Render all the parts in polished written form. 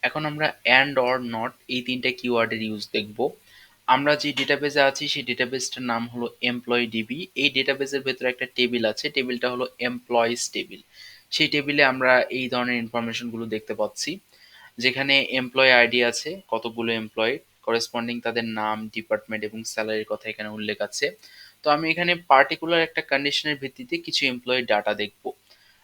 এখন আমরা and or not এই তিনটা কিওয়ার্ডের ইউজ দেখব। আমরা যে ডেটাবেজে আছি সেই ডেটাবেসটার নাম হলো এমপ্লয়ি ডিবি। এই ডেটাবেসের ভেতরে একটা টেবিল আছে, টেবিলটা হলো এমপ্লয়িজ টেবিল। সেই টেবিলে আমরা এই ধরনের ইনফরমেশনগুলো দেখতে পাচ্ছি, যেখানে এমপ্লয়ি আইডি আছে, কতগুলো এমপ্লয়ি, করেসপন্ডিং তাদের নাম, ডিপার্টমেন্ট এবং স্যালারির কথা এখানে উল্লেখ আছে। তো আমি এখানে পার্টিকুলার একটা কন্ডিশনের ভিত্তিতে কিছু এমপ্লয়ি ডাটা দেখব।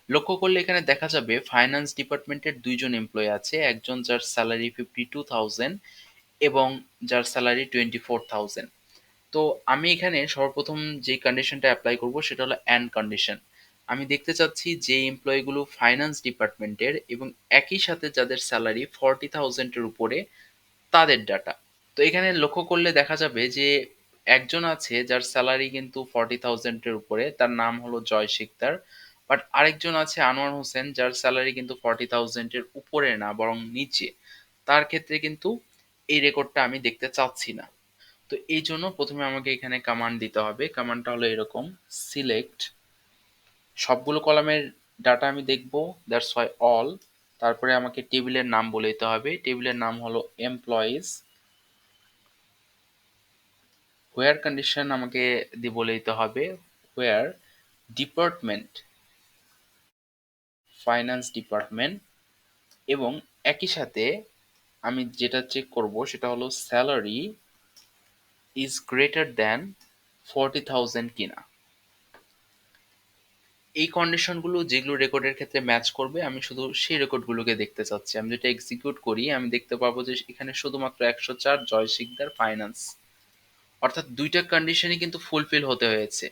লক্ষ্য করলে এখানে দেখা যাবে ফাইন্যান্স ডিপার্টমেন্টের দুইজন এমপ্লয়ি আছে, একজন যার স্যালারি 52,000 এবং যার স্যালারি 24,000। তো আমি এখানে সর্বপ্রথম যে কন্ডিশনটা অ্যাপ্লাই করব সেটা হলো অ্যান্ড কন্ডিশন। আমি দেখতে চাচ্ছি যে এমপ্লয়িগুলো ফাইন্যান্স ডিপার্টমেন্টের এবং একই সাথে যাদের স্যালারি 40,000-এর উপরে, তাদের ডাটা। তো এখানে লক্ষ্য করলে দেখা যাবে যে একজন আছে যার স্যালারি কিন্তু 40,000-এর উপরে, তার নাম হলো জয় শিকদার। বাট আরেকজন আছে আনোয়ার হোসেন, যার স্যালারি কিন্তু 40,000-এর উপরে না বরং নিচে। তার ক্ষেত্রে কিন্তু এই রেকর্ডটা আমি দেখতে চাচ্ছি না। তো এই জন্য প্রথমে আমাকে এখানে কমান্ড দিতে হবে। কমান্ডটা হলো এরকম: সিলেক্ট, সবগুলো কলামের ডাটা আমি দেখব, দ্যাটস ওয়াই অল। তারপরে আমাকে টেবিলের নাম বলে দিতে হবে, টেবিলের নাম হলো এমপ্লয়িজ। হোয়ার কন্ডিশন আমাকে বলে দিতে হবে হোয়ার ডিপার্টমেন্ট, ফাইন্যান্স ডিপার্টমেন্ট, এবং একই সাথে আমি যেটা চেক করব সেটা হলো স্যালারি ইজ গ্রেটার দ্যান 40,000 কিনা। এই কন্ডিশনগুলো যেগুলো রেকর্ডের ক্ষেত্রে ম্যাচ করবে আমি শুধু সেই রেকর্ডগুলোকে দেখতে চাচ্ছি। আমি যেটা এক্সিকিউট করি আমি দেখতে পাবো যে এখানে শুধুমাত্র 104 জয় শিকদার ফাইন্যান্স, অর্থাৎ দুইটা কন্ডিশনই কিন্তু ফুলফিল হতে হয়েছে।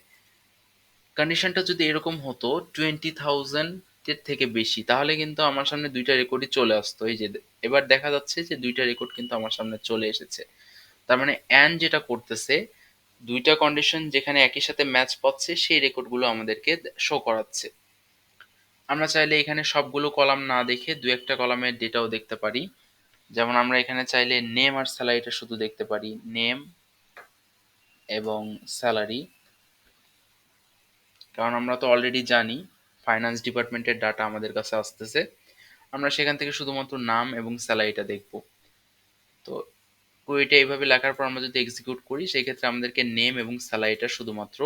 কন্ডিশনটা যদি এরকম হতো 20,000 এর থেকে বেশি, তাহলে কিন্তু আমার সামনে দুইটা রেকর্ডই চলে আসতো। এই যে এবার দেখা যাচ্ছে যে দুইটা রেকর্ড কিন্তু আমার সামনে চলে এসেছে। তার মানে অ্যান্ড যেটা করতেছে, দুইটা কন্ডিশন যেখানে একই সাথে ম্যাচ পাচ্ছে সেই রেকর্ডগুলো আমাদেরকে শো করাচ্ছে। আমরা চাইলে এখানে সবগুলো কলাম না দেখে দু একটা কলামের ডেটাও দেখতে পারি। যেমন আমরা এখানে চাইলে নেম আর স্যালারিটা শুধু দেখতে পারি, নেম এবং স্যালারি, কারণ আমরা তো অলরেডি জানি ফাইন্যান্স ডিপার্টমেন্টের ডাটা আমাদের কাছে আসতেছে। আমরা সেখান থেকে শুধুমাত্র নাম এবং স্যালারিটা দেখব। তো কুইটা এইভাবে লেখার পর আমরা যদি এক্সিকিউট করি সেই ক্ষেত্রে আমাদেরকে নেম এবং স্যালারিটা শুধুমাত্র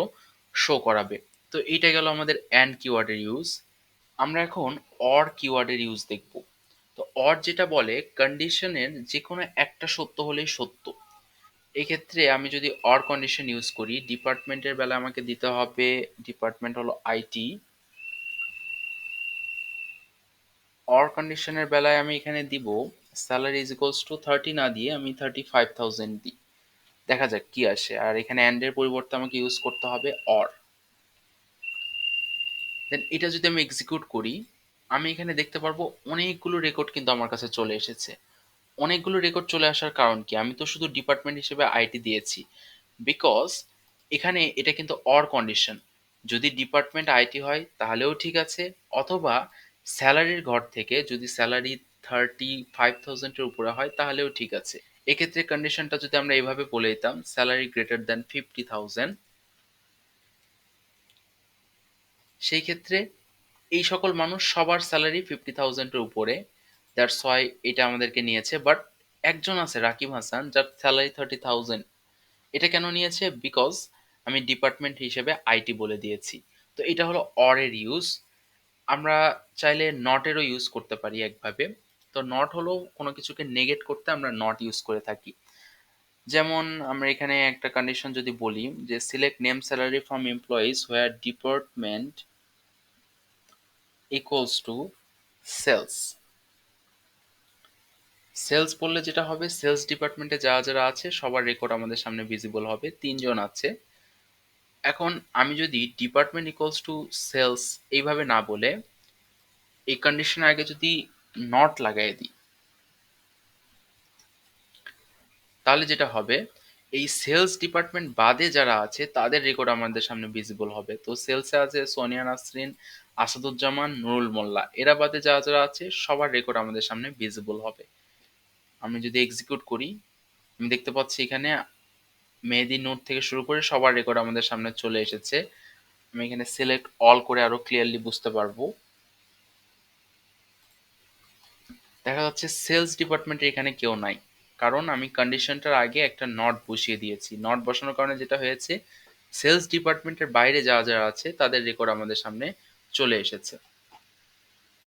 শো করাবে। তো এইটা গেল আমাদের অ্যান্ড কিওয়ার্ডের ইউজ। আমরা এখন অর কিওয়ার্ডের ইউজ দেখব। তো অর যেটা বলে কন্ডিশনের যে কোনো একটা সত্য হলেই সত্য। এক্ষেত্রে আমি যদি অর কন্ডিশন ইউজ করি, ডিপার্টমেন্টের বেলা আমাকে দিতে হবে, ডিপার্টমেন্ট হলো আইটি। অর কন্ডিশনের বেলায় আমি এখানে দিব স্যালারি ইজ ইকুয়ালস টু 30 না দিয়ে আমি 35,000 দিই, দেখা যাক কি আসে। আর এখানে অ্যান্ড এর পরিবর্তে আমাকে ইউজ করতে হবে অর। দেন এটা যদি আমি এক্সিকিউট করি আমি এখানে দেখতে পারবো অনেকগুলো রেকর্ড কিন্তু আমার কাছে চলে এসেছে। অনেকগুলো রেকর্ড চলে আসার কারণ কি, আমি তো শুধু ডিপার্টমেন্ট হিসেবে আইটি দিয়েছি। বিকজ এখানে এটা কিন্তু অর কন্ডিশন, যদি ডিপার্টমেন্ট আইটি হয় তাহলেও ঠিক আছে, অথবা স্যালারির ঘর থেকে যদি স্যালারি 35,000-এর উপরে হয় তাহলেও ঠিক আছে। এক্ষেত্রে কন্ডিশনটা যদি আমরা এভাবে বলে দিতাম স্যালারি গ্রেটার দ্যান 50,000, সেই ক্ষেত্রে এই সকল মানুষ সবার স্যালারি 50,000-এর উপরে, দ্যাটস ওয়াই এটা আমাদেরকে নিয়েছে। বাট একজন আছে রাকিব হাসান যার স্যালারি 30,000, এটা কেন নিয়েছে? বিকজ আমি ডিপার্টমেন্ট হিসেবে আইটি বলে দিয়েছি। তো এটা হলো অর এর ইউজ। আমরা চাইলে নট এরও ইউজ করতে পারি একভাবে। তো নট হলো কোনো কিছুকে নেগেট করতে আমরা নট ইউজ করে থাকি। যেমন আমরা এখানে একটা কন্ডিশন যদি বলি যে select name salary from employees where department equals to sales. Sales বললে যেটা হবে, সেলস ডিপার্টমেন্টে যারা যারা আছে সবার রেকর্ড আমাদের সামনে ভিজিবল হবে, তিনজন আছে। এখন আমি যদি ডিপার্টমেন্ট ইকুয়ালস টু সেলস এইভাবে না বলে এই কন্ডিশনের আগে যদি নট লাগাই দিই, তাহলে যেটা হবে এই সেলস ডিপার্টমেন্ট বাদে যারা আছে তাদের রেকর্ড আমাদের সামনে ভিজিবল হবে। তো সেলসে আছে সোনিয়া নাসরিন, আসাদুজ্জামান, নুরুল মোল্লা, এরা বাদে যারা যারা আছে সবার রেকর্ড আমাদের সামনে ভিজিবল হবে। আমি যদি এক্সিকিউট করি আমি দেখতে পাচ্ছি এখানে মেহেদি নোট থেকে শুরু করে সবার রেকর্ড আমাদের সামনে চলে এসেছে। আমি এখানে সিলেক্ট অল করে আরো ক্লিয়ারলি বুঝতে পারবো। দেখা যাচ্ছে সেলস ডিপার্টমেন্টের এখানে কেউ নাই, কারণ আমি কন্ডিশনটার আগে একটা নট বসিয়ে দিয়েছি। নট বসানোর কারণে যেটা হয়েছে, সেলস ডিপার্টমেন্টের বাইরে যারা যারা আছে তাদের রেকর্ড আমাদের সামনে চলে এসেছে।